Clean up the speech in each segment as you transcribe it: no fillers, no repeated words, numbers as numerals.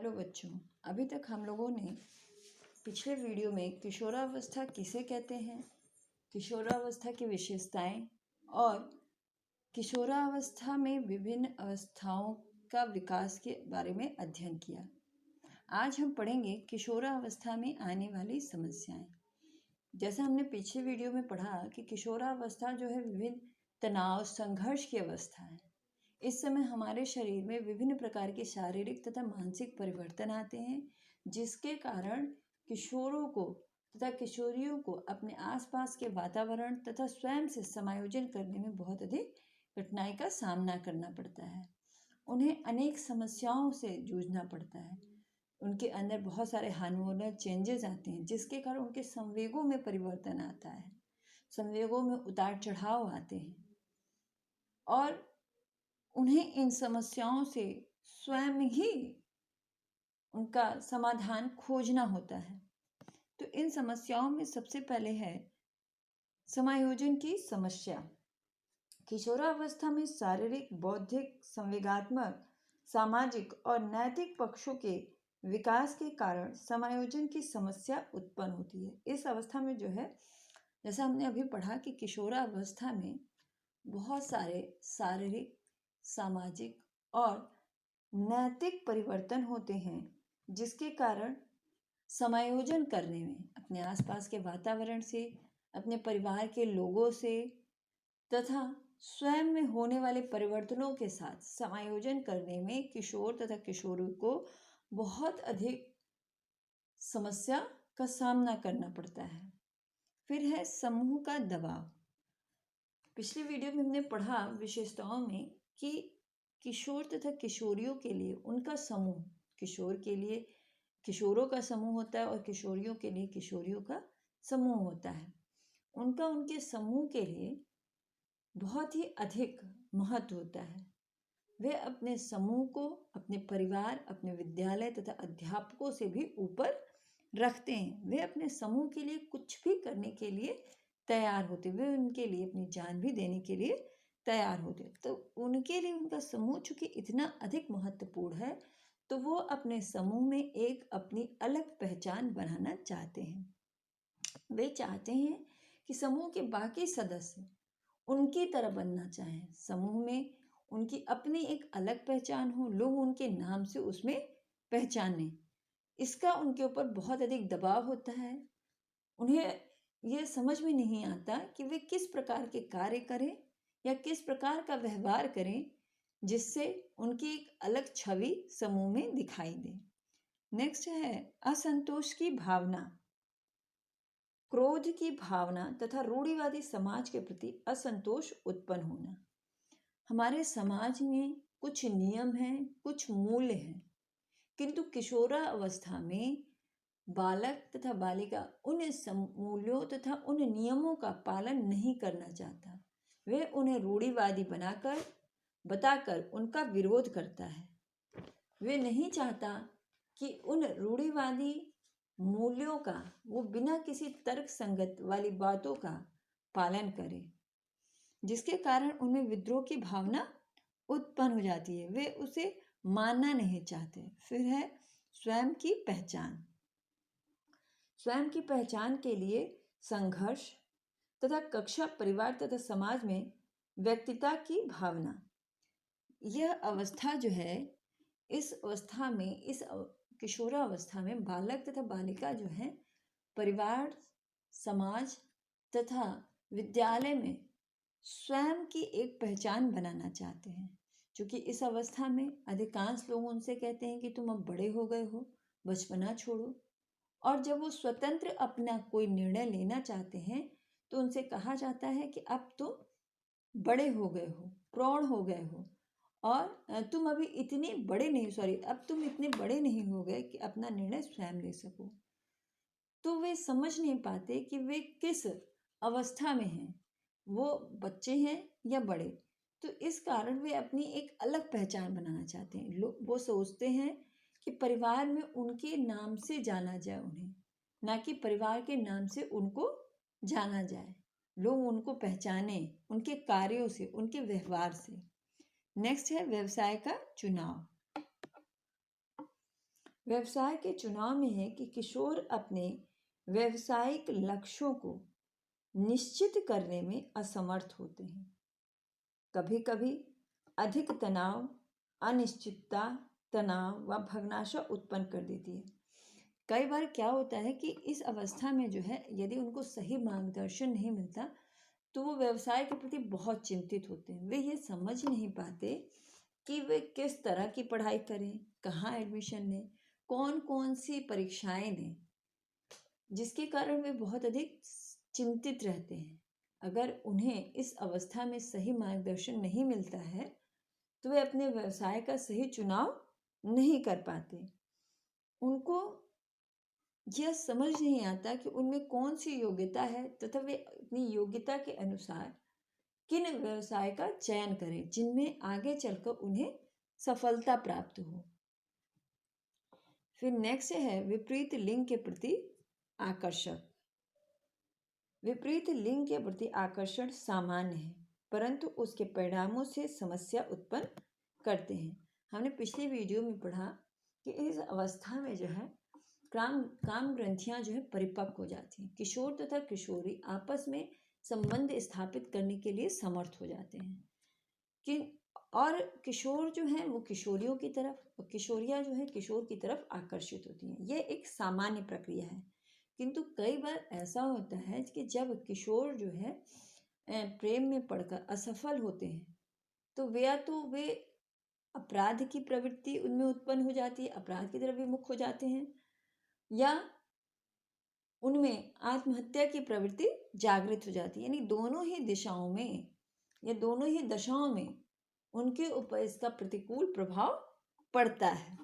Hello बच्चों, अभी तक हम लोगों ने पिछले वीडियो में किशोरावस्था किसे कहते हैं, किशोरावस्था की विशेषताएं और किशोरावस्था में विभिन्न अवस्थाओं का विकास के बारे में अध्ययन किया। आज हम पढ़ेंगे किशोरावस्था में आने वाली समस्याएं। जैसा हमने पिछले वीडियो में पढ़ा कि किशोरावस्था जो है विभिन्न तनाव संघर्ष की अवस्था है। इस समय हमारे शरीर में विभिन्न प्रकार के शारीरिक तथा मानसिक परिवर्तन आते हैं, जिसके कारण किशोरों को तथा किशोरियों को अपने आसपास के वातावरण तथा स्वयं से समायोजन करने में बहुत अधिक कठिनाई का सामना करना पड़ता है। उन्हें अनेक समस्याओं से जूझना पड़ता है। उनके अंदर बहुत सारे हार्मोनल चेंजेस आते हैं, जिसके कारण उनके संवेगों में परिवर्तन आता है, संवेगों में उतार चढ़ाव आते हैं और उन्हें इन समस्याओं से स्वयं ही उनका समाधान खोजना होता है। तो इन समस्याओं में सबसे पहले है समायोजन की समस्या। किशोरावस्था में शारीरिक, बौद्धिक, संवेगात्मक, सामाजिक और नैतिक पक्षों के विकास के कारण समायोजन की समस्या उत्पन्न होती है। इस अवस्था में जो है, जैसा हमने अभी पढ़ा कि किशोरावस्था में बहुत सारे शारीरिक, सामाजिक और नैतिक परिवर्तन होते हैं, जिसके कारण समायोजन करने में अपने आसपास के वातावरण से, अपने परिवार के लोगों से तथा स्वयं में होने वाले परिवर्तनों के साथ समायोजन करने में किशोर तथा किशोरी को बहुत अधिक समस्या का सामना करना पड़ता है। फिर है समूह का दबाव। पिछले वीडियो में हमने पढ़ा विशेषताओं में कि किशोर तथा किशोरियों के लिए उनका समूह, किशोर के लिए किशोरों का समूह होता है और किशोरियों के लिए किशोरियों का समूह होता है। उनका उनके समूह के लिए बहुत ही अधिक महत्व होता है। वे अपने समूह को अपने परिवार, अपने विद्यालय तथा अध्यापकों से भी ऊपर रखते हैं। वे अपने समूह के लिए कुछ भी करने के लिए तैयार होते, वे उनके लिए अपनी जान भी देने के लिए तैयार होते। तो उनके लिए उनका समूह चूंकि इतना अधिक महत्वपूर्ण है, तो वो अपने समूह में एक अपनी अलग पहचान बनाना चाहते हैं। वे चाहते हैं कि समूह के बाकी सदस्य उनकी तरह बनना चाहें। समूह में उनकी अपनी एक अलग पहचान हो, लोग उनके नाम से उसमें पहचानें। इसका उनके ऊपर बहुत अधिक दबाव होता है। उन्हें यह समझ में नहीं आता कि वे किस प्रकार के कार्य करें या किस प्रकार का व्यवहार करें जिससे उनकी एक अलग छवि समूह में दिखाई दे। नेक्स्ट है असंतोष की भावना। क्रोध की भावना तथा रूढ़िवादी समाज के प्रति असंतोष उत्पन्न होना। हमारे समाज में कुछ नियम हैं, कुछ मूल्य हैं, किंतु किशोरावस्था में बालक तथा बालिका उन मूल्यों तथा उन नियमों का पालन नहीं करना चाहता। वे उन्हें रूढ़िवादी बताकर उनका विरोध करता है। वे नहीं चाहता कि उन रूढ़िवादी मूल्यों का वो बिना किसी तर्क संगत वाली बातों का पालन करे, जिसके कारण उनमें विद्रोह की भावना उत्पन्न हो जाती है। वे उसे मानना नहीं चाहते। फिर है स्वयं की पहचान। स्वयं की पहचान के लिए संघर्ष तथा कक्षा, परिवार तथा समाज में व्यक्तिता की भावना। यह अवस्था जो है, इस अवस्था में, इस किशोरावस्था में बालक तथा बालिका जो है परिवार, समाज तथा विद्यालय में स्वयं की एक पहचान बनाना चाहते हैं। क्योंकि इस अवस्था में अधिकांश लोग उनसे कहते हैं कि तुम अब बड़े हो गए हो, बचपना छोड़ो। और जब वो स्वतंत्र अपना कोई निर्णय लेना चाहते हैं तो उनसे कहा जाता है कि अब तुम बड़े हो गए हो, प्रौढ़ हो गए हो और तुम अभी इतने बड़े नहीं, अब तुम इतने बड़े नहीं हो गए कि अपना निर्णय स्वयं ले सको। तो वे समझ नहीं पाते कि वे किस अवस्था में हैं, वो बच्चे हैं या बड़े। तो इस कारण वे अपनी एक अलग पहचान बनाना चाहते हैं। वो सोचते हैं कि परिवार में उनके नाम से जाना जाए उन्हें, ना कि परिवार के नाम से उनको जाना जाए। लोग उनको पहचाने उनके कार्यों से, उनके व्यवहार से। नेक्स्ट है व्यवसाय का चुनाव। व्यवसाय के चुनाव में है कि किशोर अपने व्यावसायिक लक्ष्यों को निश्चित करने में असमर्थ होते हैं। कभी कभी अधिक तनाव, अनिश्चितता, तनाव व भग्नाशा उत्पन्न कर देती है। कई बार क्या होता है कि इस अवस्था में जो है, यदि उनको सही मार्गदर्शन नहीं मिलता तो वो व्यवसाय के प्रति बहुत चिंतित होते हैं। वे ये समझ नहीं पाते कि वे किस तरह की पढ़ाई करें, कहाँ एडमिशन लें, कौन कौन सी परीक्षाएं दें, जिसके कारण वे बहुत अधिक चिंतित रहते हैं। अगर उन्हें इस अवस्था में सही मार्गदर्शन नहीं मिलता है तो वे अपने व्यवसाय का सही चुनाव नहीं कर पाते। उनको यह समझ नहीं आता कि उनमें कौन सी योग्यता है तथा वे अपनी योग्यता के अनुसार किन व्यवसाय का चयन करें जिनमें आगे चलकर उन्हें सफलता प्राप्त हो। फिर नेक्स्ट है विपरीत लिंग के प्रति आकर्षण। विपरीत लिंग के प्रति आकर्षण सामान्य है, परंतु उसके परिणामों से समस्या उत्पन्न करते हैं। हमने पिछली वीडियो में पढ़ा कि इस अवस्था में जो है काम ग्रंथियां जो है परिपक्व हो जाती हैं। किशोर तथा किशोरी आपस में संबंध स्थापित करने के लिए समर्थ हो जाते हैं कि और किशोर जो है वो किशोरियों की तरफ और किशोरियां जो है किशोर की तरफ आकर्षित होती हैं। यह एक सामान्य प्रक्रिया है, किंतु कई बार ऐसा होता है कि जब किशोर जो है प्रेम में पड़कर असफल होते हैं तो वे अपराध की प्रवृत्ति उनमें उत्पन्न हो जाती है, अपराध की तरफ विमुख हो जाते हैं, या उनमें आत्महत्या की प्रवृत्ति जागृत हो जाती है। यानी दोनों ही दिशाओं में या दोनों ही दशाओं में उनके ऊपर इसका प्रतिकूल प्रभाव पड़ता है।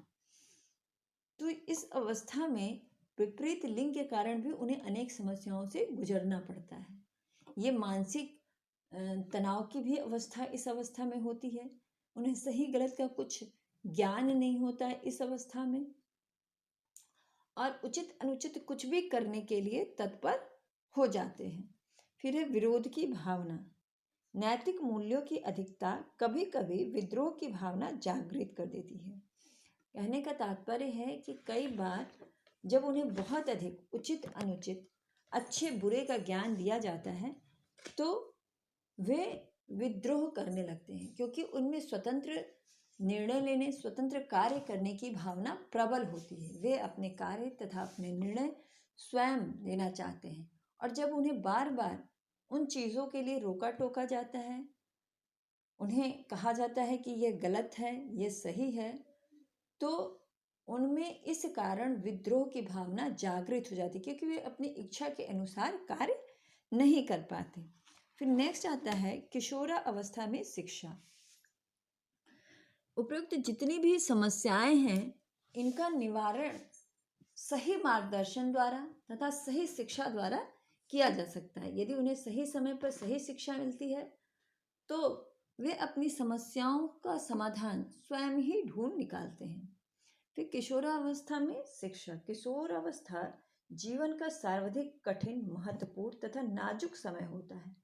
तो इस अवस्था में विपरीत लिंग के कारण भी उन्हें अनेक समस्याओं से गुजरना पड़ता है। ये मानसिक तनाव की भी अवस्था इस अवस्था में होती है। उन्हें सही गलत का कुछ ज्ञान नहीं होता है इस अवस्था में, और उचित अनुचित कुछ भी करने के लिए तत्पर हो जाते हैं। फिर है विरोध की भावना। नैतिक मूल्यों की अधिकता कभी कभी विद्रोह की भावना जागृत कर देती है। कहने का तात्पर्य है कि कई बार जब उन्हें बहुत अधिक उचित अनुचित, अच्छे बुरे का ज्ञान दिया जाता है तो वे विद्रोह करने लगते हैं, क्योंकि उनमें स्वतंत्र निर्णय लेने, स्वतंत्र कार्य करने की भावना प्रबल होती है। वे अपने कार्य तथा अपने निर्णय स्वयं लेना चाहते हैं, और जब उन्हें बार बार उन चीज़ों के लिए रोका टोका जाता है, उन्हें कहा जाता है कि यह गलत है, यह सही है, तो उनमें इस कारण विद्रोह की भावना जागृत हो जाती है, क्योंकि वे अपनी इच्छा के अनुसार कार्य नहीं कर पाते। फिर नेक्स्ट आता है किशोरा अवस्था में शिक्षा। उपयुक्त जितनी भी समस्याएं हैं इनका निवारण सही मार्गदर्शन द्वारा तथा सही शिक्षा द्वारा किया जा सकता है। यदि उन्हें सही समय पर सही शिक्षा मिलती है तो वे अपनी समस्याओं का समाधान स्वयं ही ढूंढ निकालते हैं। फिर किशोरावस्था में शिक्षा। किशोर अवस्था जीवन का सर्वाधिक कठिन, महत्वपूर्ण तथा नाजुक समय होता है।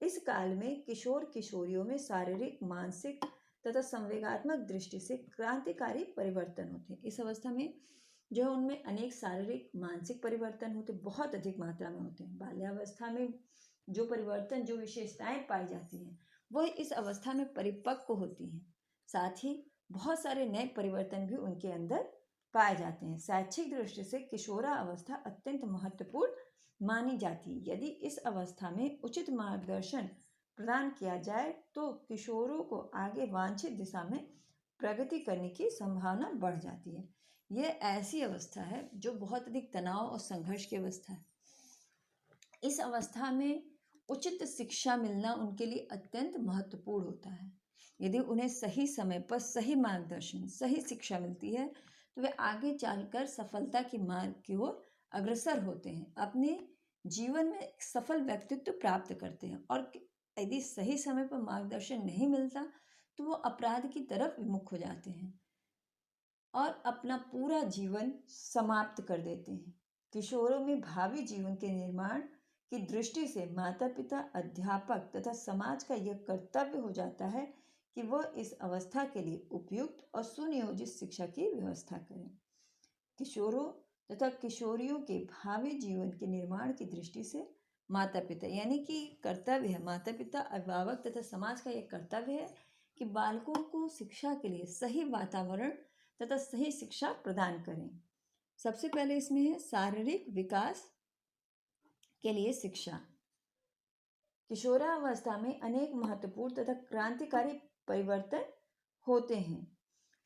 इस काल में किशोर किशोरियों में शारीरिक, मानसिक तथा संवेगात्मक दृष्टि से क्रांतिकारी परिवर्तन होते हैं। इस अवस्था में जो है उनमें अनेक शारीरिक, मानसिक परिवर्तन होते, बहुत अधिक मात्रा में होते हैं। बाल्यावस्था में जो परिवर्तन, जो विशेषताएं पाई जाती हैं वह इस अवस्था में परिपक्व होती हैं। साथ ही बहुत सारे नए परिवर्तन भी उनके अंदर पाए जाते हैं। शैक्षिक दृष्टि से किशोरा अवस्था अत्यंत महत्वपूर्ण मानी जाती है। यदि इस अवस्था में उचित मार्गदर्शन प्रदान किया जाए तो किशोरों को आगे वांछित दिशा में प्रगति करने की संभावना बढ़ जाती है। यह ऐसी अवस्था है जो बहुत अधिक तनाव और संघर्ष की अवस्था है। इस अवस्था में उचित शिक्षा मिलना उनके लिए अत्यंत महत्वपूर्ण होता है। यदि उन्हें सही समय पर सही मार्गदर्शन, सही शिक्षा मिलती है तो वे आगे चलकर सफलता की मार्ग की ओर अग्रसर होते हैं, अपने जीवन में एक सफल व्यक्तित्व प्राप्त करते हैं। और यदि सही समय पर मार्गदर्शन नहीं मिलता तो वो अपराध की तरफ विमुख हो जाते हैं और अपना पूरा जीवन समाप्त कर देते हैं। किशोरों में भावी जीवन के निर्माण की दृष्टि से माता पिता, अध्यापक तथा समाज का यह कर्तव्य हो जाता है कि वह इस अवस्था के लिए उपयुक्त और सुनियोजित शिक्षा की व्यवस्था करें। किशोरों तथा किशोरियों के भावी जीवन के निर्माण की दृष्टि से माता पिता यानी कि कर्तव्य है, माता पिता अभिभावक तथा समाज का यह कर्तव्य है कि बालकों को शिक्षा के लिए सही वातावरण तथा सही शिक्षा प्रदान करें। सबसे पहले इसमें है शारीरिक विकास के लिए शिक्षा। किशोरावस्था में अनेक महत्वपूर्ण तथा क्रांतिकारी परिवर्तन होते हैं।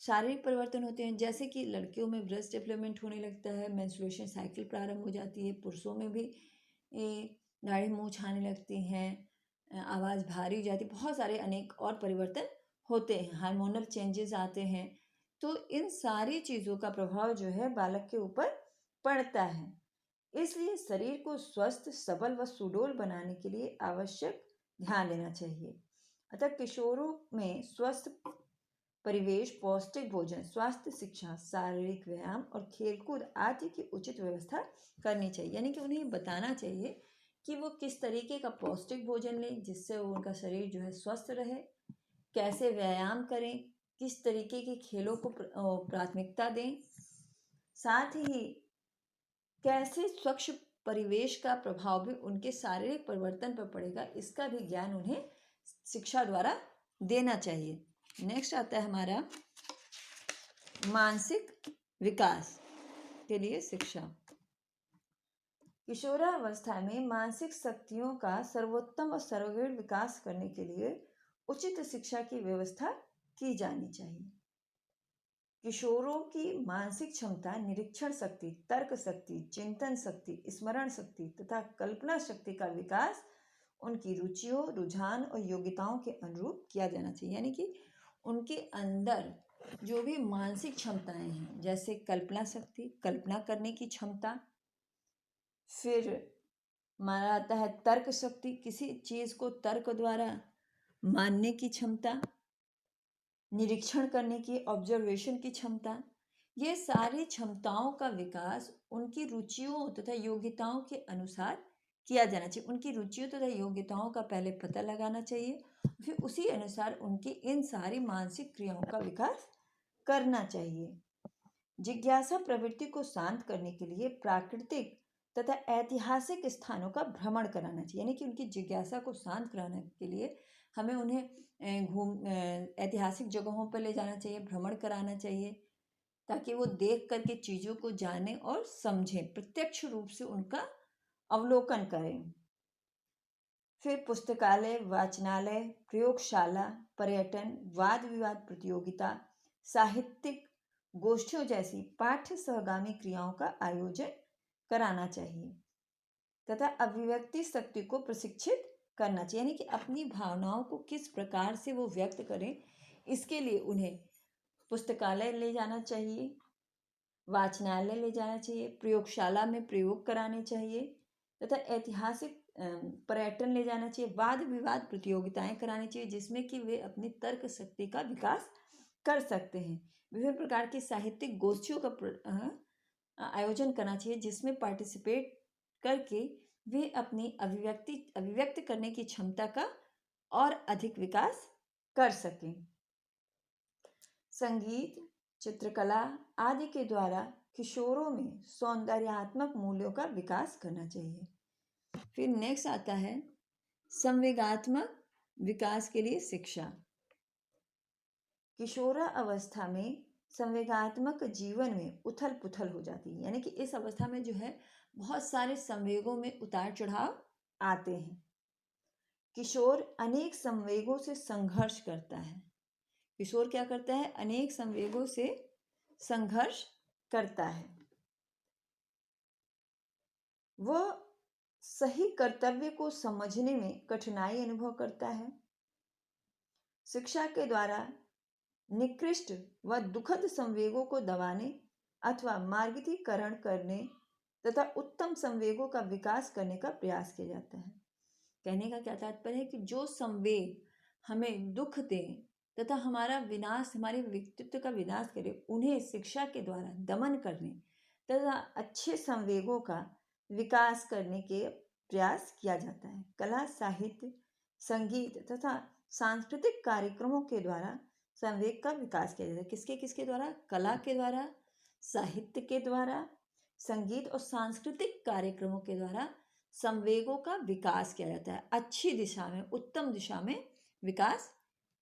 शारीरिक परिवर्तन होते हैं, जैसे कि लड़कियों में ब्रेस्ट डेवलपमेंट होने लगता है, मेंस्ट्रुएशन साइकिल प्रारंभ हो जाती है, पुरुषों में भी दाढ़ी मूंछ आने लगती हैं, आवाज़ भारी हो जाती है, बहुत सारे अनेक और परिवर्तन होते हैं, हार्मोनल चेंजेस आते हैं। तो इन सारी चीज़ों का प्रभाव जो है बालक के ऊपर पड़ता है। इसलिए शरीर को स्वस्थ, सबल व सुडौल बनाने के लिए आवश्यक ध्यान देना चाहिए। अतः किशोरों में स्वस्थ परिवेश, पौष्टिक भोजन, स्वास्थ्य शिक्षा, शारीरिक व्यायाम और खेलकूद आदि की उचित व्यवस्था करनी चाहिए। यानी कि उन्हें बताना चाहिए कि वो किस तरीके का पौष्टिक भोजन लें जिससे उनका शरीर जो है स्वस्थ रहे, कैसे व्यायाम करें, किस तरीके के खेलों को प्राथमिकता दें, साथ ही कैसे स्वच्छ परिवेश का प्रभाव भी उनके शारीरिक परिवर्तन पर पड़ेगा, इसका भी ज्ञान उन्हें शिक्षा द्वारा देना चाहिए। नेक्स्ट आता है हमारा मानसिक विकास के लिए शिक्षा। किशोरावस्था में मानसिक शक्तियों का सर्वोत्तम और सर्वश्रेष्ठ विकास करने के लिए उचित शिक्षा की व्यवस्था की जानी चाहिए। किशोरों की मानसिक क्षमता निरीक्षण शक्ति, तर्क शक्ति, चिंतन शक्ति, स्मरण शक्ति तथा कल्पना शक्ति का विकास उनकी रुचियों, रुझान और योग्यताओं के अनुरूप किया जाना चाहिए। यानी कि उनके अंदर जो भी मानसिक क्षमताएं हैं, जैसे कल्पना शक्ति, कल्पना करने की क्षमता, फिर हमारा आता है तर्क शक्ति, किसी चीज़ को तर्क द्वारा मानने की क्षमता, निरीक्षण करने की, ऑब्जर्वेशन की क्षमता, ये सारी क्षमताओं का विकास उनकी रुचियों तथा योग्यताओं के अनुसार किया जाना चाहिए। उनकी रुचियों तथा योग्यताओं का पहले पता लगाना चाहिए, फिर उसी अनुसार उनकी इन सारी मानसिक क्रियाओं का विकास करना चाहिए। जिज्ञासा प्रवृत्ति को शांत करने के लिए प्राकृतिक तथा ऐतिहासिक स्थानों का भ्रमण कराना चाहिए। यानी कि उनकी जिज्ञासा को शांत कराने के लिए हमें उन्हें ऐतिहासिक जगहों पर ले जाना चाहिए, भ्रमण कराना चाहिए, ताकि वो देख करके चीज़ों को जाने और समझें, प्रत्यक्ष रूप से उनका अवलोकन करें। फिर पुस्तकालय, वाचनालय, प्रयोगशाला, पर्यटन, वाद विवाद प्रतियोगिता, साहित्यिक गोष्ठियों जैसी पाठ्य सहगामी क्रियाओं का आयोजन कराना चाहिए तथा अभिव्यक्ति शक्ति को प्रशिक्षित करना चाहिए। यानी कि अपनी भावनाओं को किस प्रकार से वो व्यक्त करें, इसके लिए उन्हें पुस्तकालय ले जाना चाहिए, वाचनालय ले जाना चाहिए, प्रयोगशाला में प्रयोग कराने चाहिए तथा ऐतिहासिक पर्यटन ले जाना चाहिए, वाद विवाद प्रतियोगिताएं करानी चाहिए जिसमें कि वे अपनी तर्क शक्ति का विकास कर सकते हैं। विभिन्न प्रकार की साहित्यिक गोष्ठियों का आयोजन करना चाहिए जिसमें पार्टिसिपेट करके वे अपनी अभिव्यक्त करने की क्षमता का और अधिक विकास कर सकें। संगीत, चित्रकला आदि के द्वारा किशोरों में सौंदर्यात्मक मूल्यों का विकास करना चाहिए। फिर नेक्स्ट आता है संवेगात्मक विकास के लिए शिक्षा। किशोरा अवस्था में संवेगात्मक जीवन में उथल पुथल हो जाती है। यानी कि इस अवस्था में जो है बहुत सारे संवेगों में उतार चढ़ाव आते हैं। किशोर अनेक संवेगों से संघर्ष करता है। किशोर क्या करता है? अनेक संवेगों से संघर्ष करता है। वह सही कर्तव्य को समझने में कठिनाई अनुभव करता है। शिक्षा के द्वारा निकृष्ट व दुखद संवेगों को दबाने अथवा मार्गितीकरण करने तथा उत्तम संवेगों का विकास करने का प्रयास किया जाता है। कहने का क्या तात्पर्य है कि जो संवेग हमें दुख दें तथा हमारा विनाश, हमारे व्यक्तित्व का विनाश करे, उन्हें शिक्षा के द्वारा दमन करने तथा अच्छे संवेगों का विकास करने के प्रयास किया जाता है। कला, साहित्य, संगीत तथा सांस्कृतिक कार्यक्रमों के द्वारा संवेग का विकास किया जाता है। किसके द्वारा? कला के द्वारा, साहित्य के द्वारा, संगीत और सांस्कृतिक कार्यक्रमों के द्वारा संवेगों का विकास किया जाता है, अच्छी दिशा में, उत्तम दिशा में विकास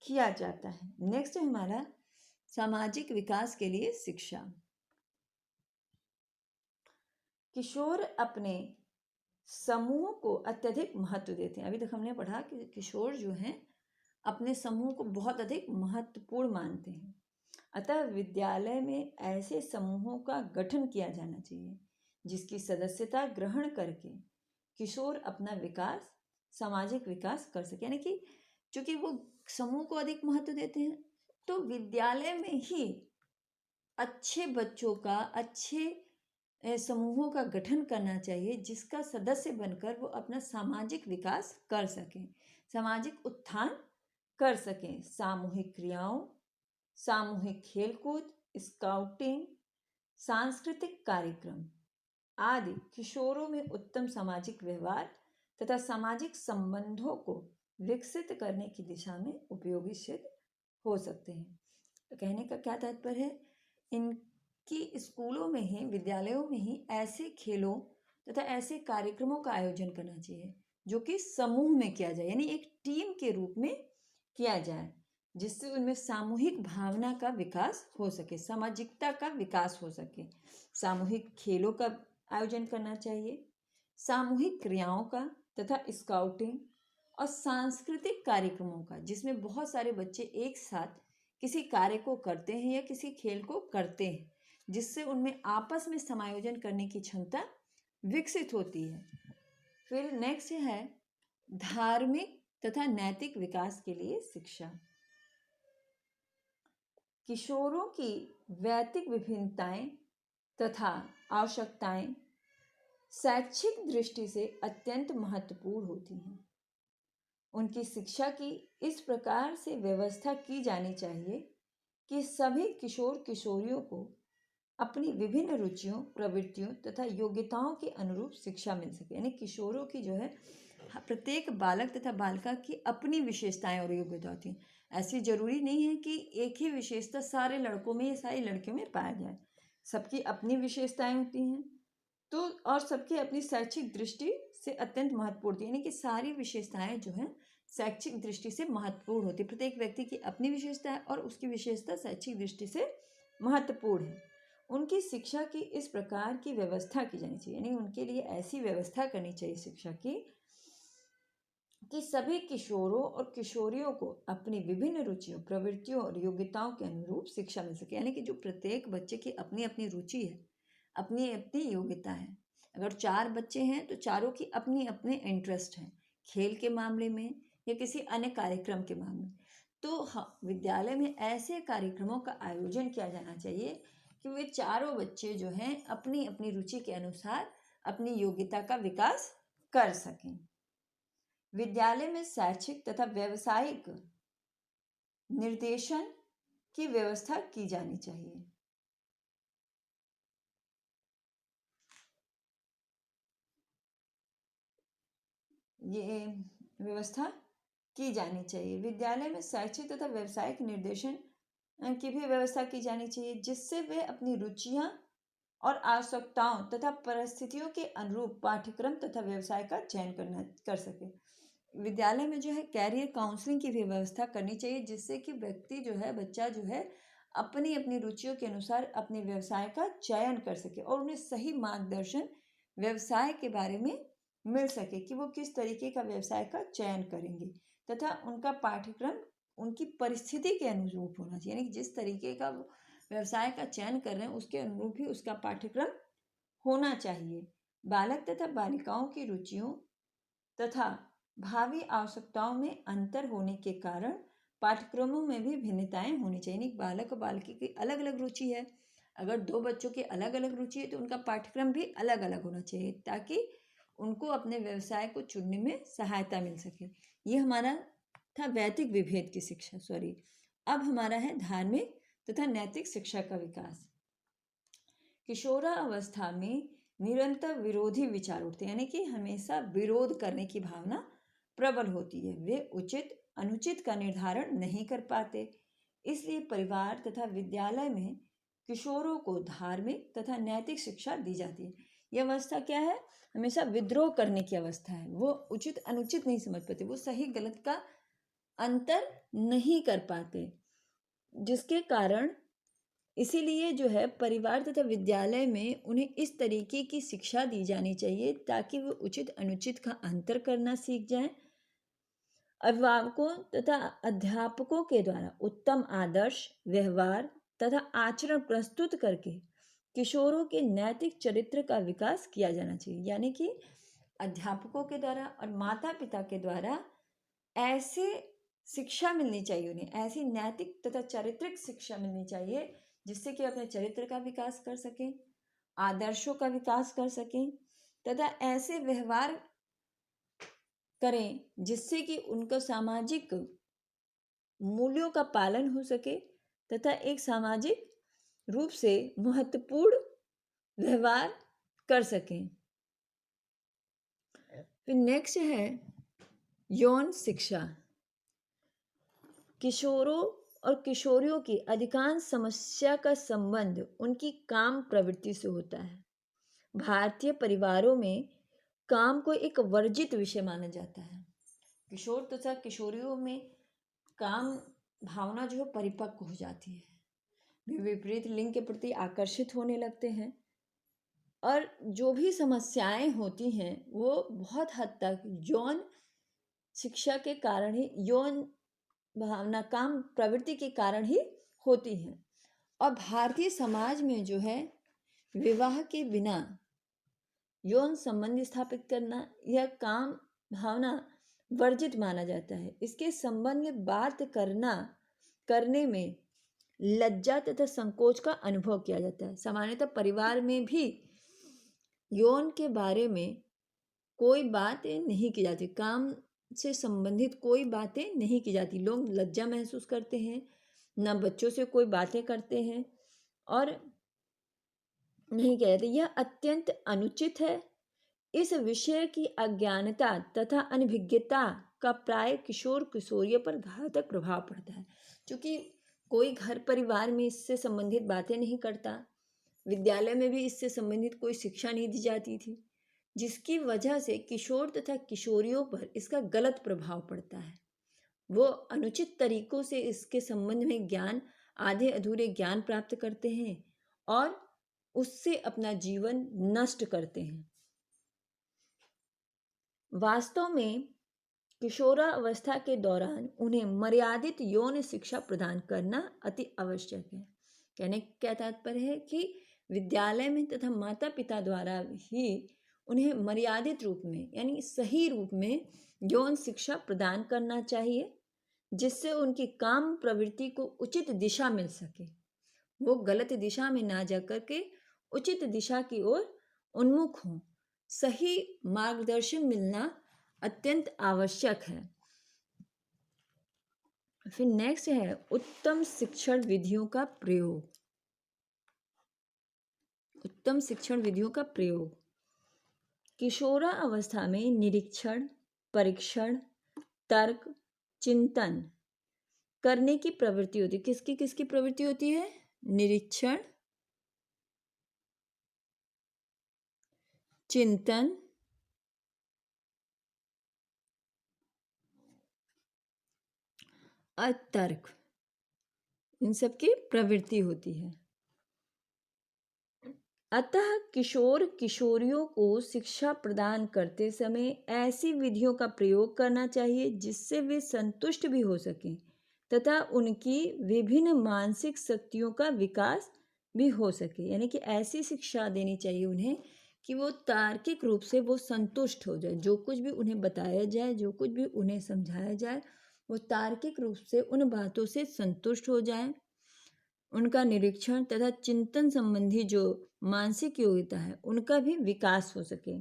किया जाता है। नेक्स्ट है हमारा सामाजिक विकास के लिए शिक्षा। किशोर अपने समूह को अत्यधिक महत्व देते हैं। अभी तक हमने पढ़ा कि किशोर जो हैं अपने समूह को बहुत अधिक महत्वपूर्ण मानते हैं। अतः विद्यालय में ऐसे समूहों का गठन किया जाना चाहिए जिसकी सदस्यता ग्रहण करके किशोर अपना विकास, सामाजिक विकास कर सके। यानी कि चूंकि वो समूह को अधिक महत्व देते हैं तो विद्यालय में ही अच्छे बच्चों का, अच्छे समूहों का गठन करना चाहिए जिसका सदस्य बनकर वो अपना सामाजिक विकास कर सकें, सामाजिक उत्थान कर सकें। सामूहिक क्रियाओं, सामूहिक खेलकूद, स्काउटिंग, सांस्कृतिक कार्यक्रम आदि किशोरों में उत्तम सामाजिक व्यवहार तथा सामाजिक संबंधों को विकसित करने की दिशा में उपयोगी सिद्ध हो सकते हैं। तो कहने का क्या तात्पर्य है, इनकी स्कूलों में ही, विद्यालयों में ही ऐसे खेलों तथा ऐसे कार्यक्रमों का आयोजन करना चाहिए जो कि समूह में किया जाए, यानी एक टीम के रूप में किया जाए, जिससे उनमें सामूहिक भावना का विकास हो सके, सामाजिकता का विकास हो सके। सामूहिक खेलों का आयोजन करना चाहिए, सामूहिक क्रियाओं का तथा स्काउटिंग और सांस्कृतिक कार्यक्रमों का, जिसमें बहुत सारे बच्चे एक साथ किसी कार्य को करते हैं या किसी खेल को करते हैं, जिससे उनमें आपस में समायोजन करने की क्षमता विकसित होती है। फिर नेक्स्ट है धार्मिक तथा नैतिक विकास के लिए शिक्षा। किशोरों की वैयक्तिक विभिन्नताएं तथा आवश्यकताएं शैक्षिक दृष्टि से अत्यंत महत्वपूर्ण होती हैं। उनकी शिक्षा की इस प्रकार से व्यवस्था की जानी चाहिए कि सभी किशोर किशोरियों को अपनी विभिन्न रुचियों, प्रवृत्तियों तथा योग्यताओं के अनुरूप शिक्षा मिल सके। यानी किशोरों की जो है, प्रत्येक बालक तथा बालिका की अपनी विशेषताएं और योग्यता होती हैं। ऐसी जरूरी नहीं है कि एक ही विशेषता सारे लड़कों में या सारी लड़कियों में पाया जाए। सबकी अपनी विशेषताएं होती हैं, तो और सबकी अपनी शैक्षिक दृष्टि से अत्यंत महत्वपूर्ण होती है। यानी कि सारी विशेषताएं जो हैं शैक्षिक दृष्टि से महत्वपूर्ण होती है। प्रत्येक व्यक्ति की अपनी विशेषता है और उसकी विशेषता शैक्षिक दृष्टि से महत्वपूर्ण है। उनकी शिक्षा की इस प्रकार की व्यवस्था की जानी चाहिए, यानी उनके लिए ऐसी व्यवस्था करनी चाहिए शिक्षा की कि सभी किशोरों और किशोरियों को अपनी विभिन्न रुचियों, प्रवृत्तियों और योग्यताओं के अनुरूप शिक्षा मिल सके। यानी कि जो प्रत्येक बच्चे की अपनी अपनी रुचि है, अपनी अपनी योग्यता है। अगर 4 बच्चे हैं तो चारों की अपनी अपने इंटरेस्ट हैं, खेल के मामले में या किसी अन्य कार्यक्रम के मामले में। तो हाँ, विद्यालय में ऐसे कार्यक्रमों का आयोजन किया जाना चाहिए कि वे चारों बच्चे जो हैं अपनी अपनी रुचि के अनुसार अपनी योग्यता का विकास कर सकें। विद्यालय में शैक्षिक तथा व्यावसायिक निर्देशन की व्यवस्था की जानी चाहिए। ये व्यवस्था की जानी चाहिए। विद्यालय में शैक्षिक तथा व्यावसायिक निर्देशन की भी व्यवस्था की जानी चाहिए, जिससे वे अपनी रुचियां और आवश्यकताओं तथा परिस्थितियों के अनुरूप पाठ्यक्रम तथा व्यवसाय का चयन कर सके। विद्यालय में जो है कैरियर काउंसलिंग की भी व्यवस्था करनी चाहिए, जिससे कि व्यक्ति जो है, बच्चा जो है, अपनी अपनी रुचियों के अनुसार अपने व्यवसाय का चयन कर सके और उन्हें सही मार्गदर्शन व्यवसाय के बारे में मिल सके कि वो किस तरीके का व्यवसाय का चयन करेंगे, तथा उनका पाठ्यक्रम उनकी परिस्थिति के अनुरूप होना चाहिए। यानी जिस तरीके का वो व्यवसाय का चयन कर रहे हैं उसके अनुरूप ही उसका पाठ्यक्रम होना चाहिए। बालक तथा बालिकाओं की रुचियों तथा भावी आवश्यकताओं में अंतर होने के कारण पाठ्यक्रमों में भी भिन्नताएं होनी चाहिए। बालक और बालिका की अलग अलग रुचि है, अगर 2 बच्चों की अलग अलग रुचि है तो उनका पाठ्यक्रम भी अलग अलग होना चाहिए, ताकि उनको अपने व्यवसाय को चुनने में सहायता मिल सके। ये हमारा था वैयक्तिक विभेद की शिक्षा। अब हमारा है धार्मिक तथा नैतिक शिक्षा का विकास। किशोरावस्था में निरंतर विरोधी विचार उठते हैं, यानी कि हमेशा विरोध करने की भावना प्रबल होती है। वे उचित अनुचित का निर्धारण नहीं कर पाते, इसलिए परिवार तथा विद्यालय में किशोरों को धार्मिक तथा नैतिक शिक्षा दी जाती है। यह अवस्था क्या है? हमेशा विद्रोह करने की अवस्था है। वो उचित अनुचित नहीं समझ पाते, वो सही गलत का अंतर नहीं कर पाते, जिसके कारण इसीलिए जो है परिवार तथा विद्यालय में उन्हें इस तरीके की शिक्षा दी जानी चाहिए ताकि वो उचित अनुचित का अंतर करना सीख जाएं। अभिभावकों तथा अध्यापकों के द्वारा उत्तम आदर्श, व्यवहार तथा आचरण प्रस्तुत करके किशोरों के नैतिक चरित्र का विकास किया जाना चाहिए। यानी कि अध्यापकों के द्वारा और माता पिता के द्वारा ऐसे शिक्षा मिलनी चाहिए, उन्हें ऐसी नैतिक तथा चारित्रिक शिक्षा मिलनी चाहिए जिससे कि अपने चरित्र का विकास कर सकें, आदर्शों का विकास कर सकें तथा ऐसे व्यवहार करें जिससे कि उनका सामाजिक मूल्यों का पालन हो सके तथा एक सामाजिक रूप से महत्वपूर्ण व्यवहार कर सकें। फिर नेक्स्ट है यौन शिक्षा। किशोरों और किशोरियों की अधिकांश समस्या का संबंध उनकी काम प्रवृत्ति से होता है। भारतीय परिवारों में काम को एक वर्जित विषय माना जाता है। किशोर तथा किशोरियों में काम भावना जो है परिपक्व हो जाती है, वे विपरीत लिंग के प्रति आकर्षित होने लगते हैं और जो भी समस्याएं होती हैं वो बहुत हद तक यौन शिक्षा के कारण ही, यौन भावना काम प्रवृत्ति के कारण ही होती हैं। और भारतीय समाज में जो है विवाह के बिना यौन संबंध स्थापित करना यह काम भावना वर्जित माना जाता है। इसके संबंध में बात करने में लज्जा तथा संकोच का अनुभव किया जाता है। सामान्यतः परिवार में भी यौन के बारे में कोई बातें नहीं की जाती, काम से संबंधित कोई बातें नहीं की जाती। लोग लज्जा महसूस करते हैं, ना बच्चों से कोई बातें करते हैं और नहीं कहते। यह अत्यंत अनुचित है। इस विषय की अज्ञानता तथा अनभिज्ञता का प्राय किशोर किशोरियों पर घातक प्रभाव पड़ता है, क्योंकि कोई घर परिवार में इससे संबंधित बातें नहीं करता, विद्यालय में भी इससे संबंधित कोई शिक्षा नहीं दी जाती थी, जिसकी वजह से किशोर तथा किशोरियों पर इसका गलत प्रभाव पड़ता है। वो अनुचित तरीकों से इसके संबंध में ज्ञान, आधे अधूरे ज्ञान प्राप्त करते हैं और उससे अपना जीवन नष्ट करते हैं। वास्तव में किशोरावस्था के दौरान उन्हें मर्यादित यौन शिक्षा प्रदान करना अति आवश्यक है। कहने का तात्पर्य है कि विद्यालय में तथा माता पिता द्वारा ही उन्हें मर्यादित रूप में यानी सही रूप में यौन शिक्षा प्रदान करना चाहिए, जिससे उनकी काम प्रवृत्ति को उचित दिशा मिल सके, वो गलत दिशा में ना जा करके उचित दिशा की ओर उन्मुख हों। सही मार्गदर्शन मिलना अत्यंत आवश्यक है। फिर नेक्स्ट है उत्तम शिक्षण विधियों का प्रयोग। उत्तम शिक्षण विधियों का प्रयोग किशोरा अवस्था में निरीक्षण, परीक्षण, तर्क, चिंतन करने की प्रवृत्ति होती है। किसकी किसकी प्रवृत्ति होती है? निरीक्षण, चिंतन, और तर्क, इन सब की प्रवृत्ति होती है। अतः किशोर किशोरियों को शिक्षा प्रदान करते समय ऐसी विधियों का प्रयोग करना चाहिए जिससे वे संतुष्ट भी हो सकें तथा उनकी विभिन्न मानसिक शक्तियों का विकास भी हो सके। यानी कि ऐसी शिक्षा देनी चाहिए उन्हें कि वो तार्किक रूप से वो संतुष्ट हो जाए, जो कुछ भी उन्हें बताया जाए, जो कुछ भी उन्हें समझाया जाए, वो तार्किक रूप से उन बातों से संतुष्ट हो जाए। उनका निरीक्षण तथा चिंतन संबंधी जो मानसिक योग्यता है उनका भी विकास हो सके।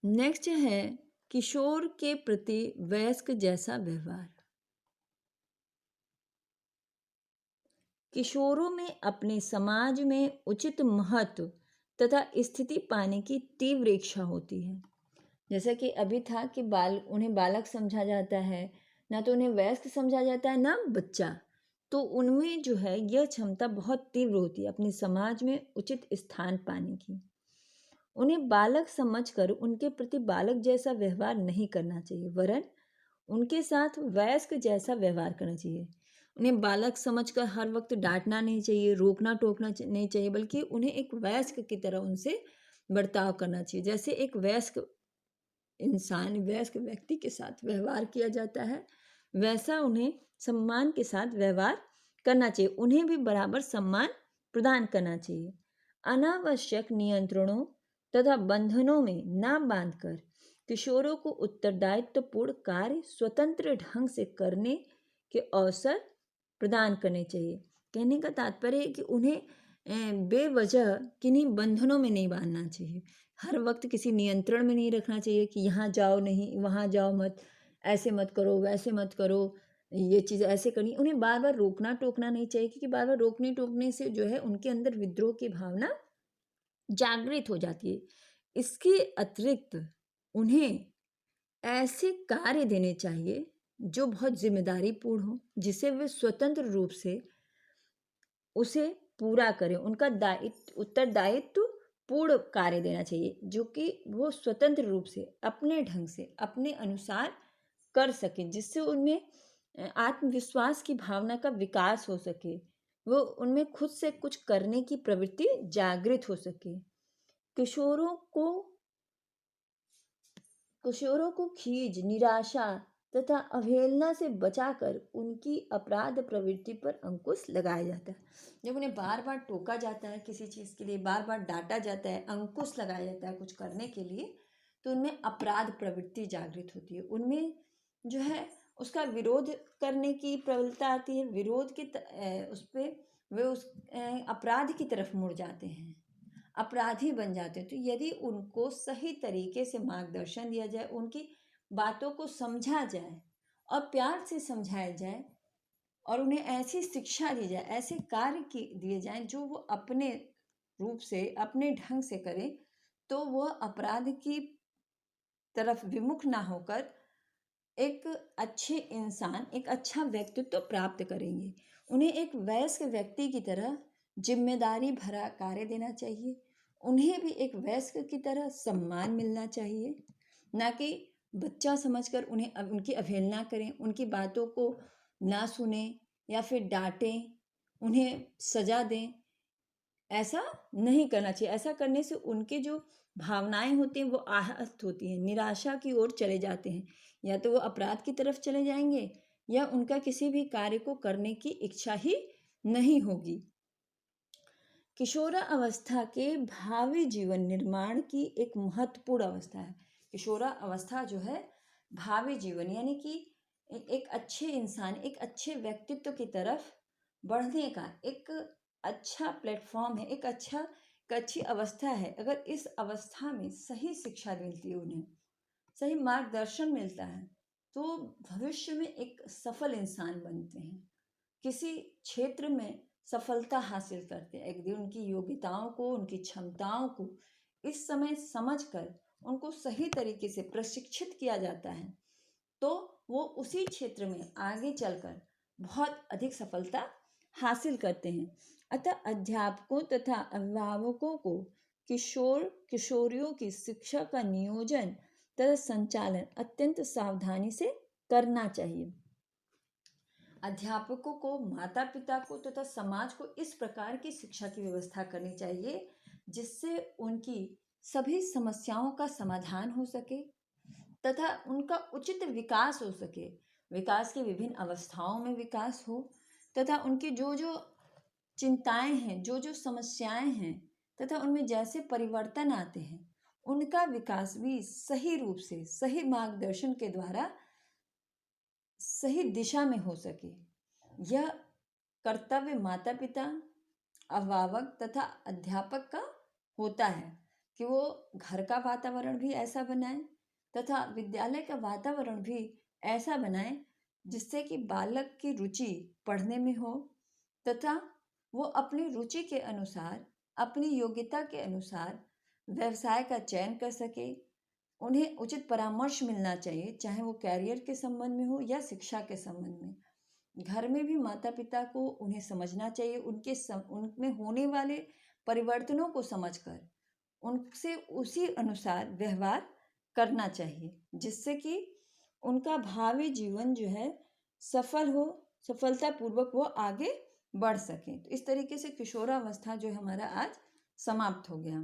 नेक्स्ट है किशोर के प्रति वयस्क जैसा व्यवहार। किशोरों में अपने समाज में उचित महत्व तथा स्थिति पाने की तीव्र इच्छा होती है। जैसा कि अभी था कि उन्हें बालक समझा जाता है, ना तो उन्हें वयस्क समझा जाता है ना बच्चा। तो उनमें जो है यह क्षमता बहुत तीव्र होती है अपने समाज में उचित स्थान पाने की। उन्हें बालक समझकर उनके प्रति बालक जैसा व्यवहार नहीं करना चाहिए, वरन उनके साथ वयस्क जैसा व्यवहार करना चाहिए। उन्हें बालक समझकर हर वक्त डांटना नहीं चाहिए, रोकना टोकना नहीं चाहिए, बल्कि उन्हें एक वयस्क की तरह उनसे बर्ताव करना चाहिए। जैसे एक वयस्क इंसान, वयस्क व्यक्ति के साथ व्यवहार किया जाता है, वैसा उन्हें सम्मान के साथ व्यवहार करना चाहिए। उन्हें भी बराबर सम्मान प्रदान करना चाहिए। अनावश्यक नियंत्रणों तथा बंधनों में ना बांधकर किशोरों को उत्तरदायित्वपूर्ण कार्य स्वतंत्र ढंग से करने के अवसर प्रदान करने चाहिए। कहने का तात्पर्य है कि उन्हें बेवजह किन्हीं बंधनों में नहीं बांधना चाहिए। हर वक्त किसी नियंत्रण में नहीं रखना चाहिए कि यहाँ जाओ नहीं, वहाँ जाओ मत, ऐसे मत करो, वैसे मत करो, ये चीज़ ऐसे करनी। उन्हें बार बार रोकना टोकना नहीं चाहिए, क्योंकि बार बार रोकने टोकने से जो है उनके अंदर विद्रोह की भावना जागृत हो जाती है। इसके अतिरिक्त उन्हें ऐसे कार्य देने चाहिए जो बहुत जिम्मेदारीपूर्ण हो, जिसे वे स्वतंत्र रूप से उसे पूरा करें। उनका उत्तरदायित्व पूर्ण कार्य देना चाहिए, जो कि वो स्वतंत्र रूप से अपने ढंग से अपने अनुसार कर सकें, जिससे उनमें आत्मविश्वास की भावना का विकास हो सके, वो उनमें खुद से कुछ करने की प्रवृत्ति जागृत हो सके। किशोरों को खीज, निराशा तथा अवहेलना से बचाकर उनकी अपराध प्रवृत्ति पर अंकुश लगाया जाता है। जब उन्हें बार बार टोका जाता है किसी चीज़ के लिए, बार बार डांटा जाता है, अंकुश लगाया जाता है कुछ करने के लिए, तो उनमें अपराध प्रवृत्ति जागृत होती है। उनमें जो है उसका विरोध करने की प्रबलता आती है। विरोध की उस पर वे उस अपराध की तरफ मुड़ जाते हैं, अपराधी बन जाते हैं। तो यदि उनको सही तरीके से मार्गदर्शन दिया जाए, उनकी बातों को समझा जाए और प्यार से समझाया जाए, और उन्हें ऐसी शिक्षा दी जाए, ऐसे कार्य दिए जाएं जो वो अपने रूप से अपने ढंग से करें, तो वह अपराध की तरफ विमुख ना होकर एक अच्छे इंसान, एक अच्छा व्यक्तित्व प्राप्त करेंगे। उन्हें एक वयस्क व्यक्ति की तरह जिम्मेदारी भरा कार्य देना चाहिए। उन्हें भी एक वयस्क की तरह सम्मान मिलना चाहिए, ना कि बच्चा समझकर उन्हें उनकी अवहेलना करें, उनकी बातों को ना सुने या फिर डांटें, उन्हें सजा दें। ऐसा नहीं करना चाहिए। ऐसा करने से उनके जो भावनाएं होती हैं वो आहत होती हैं, निराशा की ओर चले जाते हैं। या तो वो अपराध की तरफ चले जाएंगे, या उनका किसी भी कार्य को करने की इच्छा ही नहीं होगी। किशोरा अवस्था के भावी जीवन निर्माण की एक महत्वपूर्ण अवस्था है। किशोरा अवस्था जो है भावी जीवन, यानी कि एक अच्छे इंसान, एक अच्छे व्यक्तित्व की तरफ बढ़ने का एक अच्छा प्लेटफॉर्म है, एक अच्छी अवस्था है। अगर इस अवस्था में सही शिक्षा मिलती है, उन्हें सही मार्गदर्शन मिलता है, तो भविष्य में एक सफल इंसान बनते हैं, किसी क्षेत्र में सफलता हासिल करते हैं। एक दिन उनकी योग्यताओं को, उनकी क्षमताओं को इस समय समझकर उनको सही तरीके से प्रशिक्षित किया जाता है, तो वो उसी क्षेत्र में आगे चलकर बहुत अधिक सफलता हासिल करते हैं। अतः अध्यापकों तथा अभिभावकों को किशोरियों की शिक्षा का नियोजन तथा संचालन अत्यंत सावधानी से करना चाहिए। अध्यापकों को, माता पिता को तथा समाज को इस प्रकार की शिक्षा की व्यवस्था करनी चाहिए जिससे उनकी सभी समस्याओं का समाधान हो सके तथा उनका उचित विकास हो सके। विकास की विभिन्न अवस्थाओं में विकास हो, तथा उनकी जो जो चिंताएं हैं, जो जो समस्याएं हैं, तथा उनमें जैसे परिवर्तन आते हैं, उनका विकास भी सही रूप से, सही मार्गदर्शन के द्वारा सही दिशा में हो सके। यह कर्तव्य माता पिता, अभिभावक तथा अध्यापक का होता है कि वो घर का वातावरण भी ऐसा बनाए तथा विद्यालय का वातावरण भी ऐसा बनाए जिससे कि बालक की रुचि पढ़ने में हो, तथा वो अपनी रुचि के अनुसार, अपनी योग्यता के अनुसार व्यवसाय का चयन कर सके। उन्हें उचित परामर्श मिलना चाहिए, चाहे वो कैरियर के संबंध में हो या शिक्षा के संबंध में। घर में भी माता पिता को उन्हें समझना चाहिए, उनमें होने वाले परिवर्तनों को समझकर उनसे उसी अनुसार व्यवहार करना चाहिए, जिससे कि उनका भावी जीवन जो है सफलतापूर्वक वो आगे बढ़ सके। तो इस तरीके से किशोरावस्था जो हमारा आज समाप्त हो गया।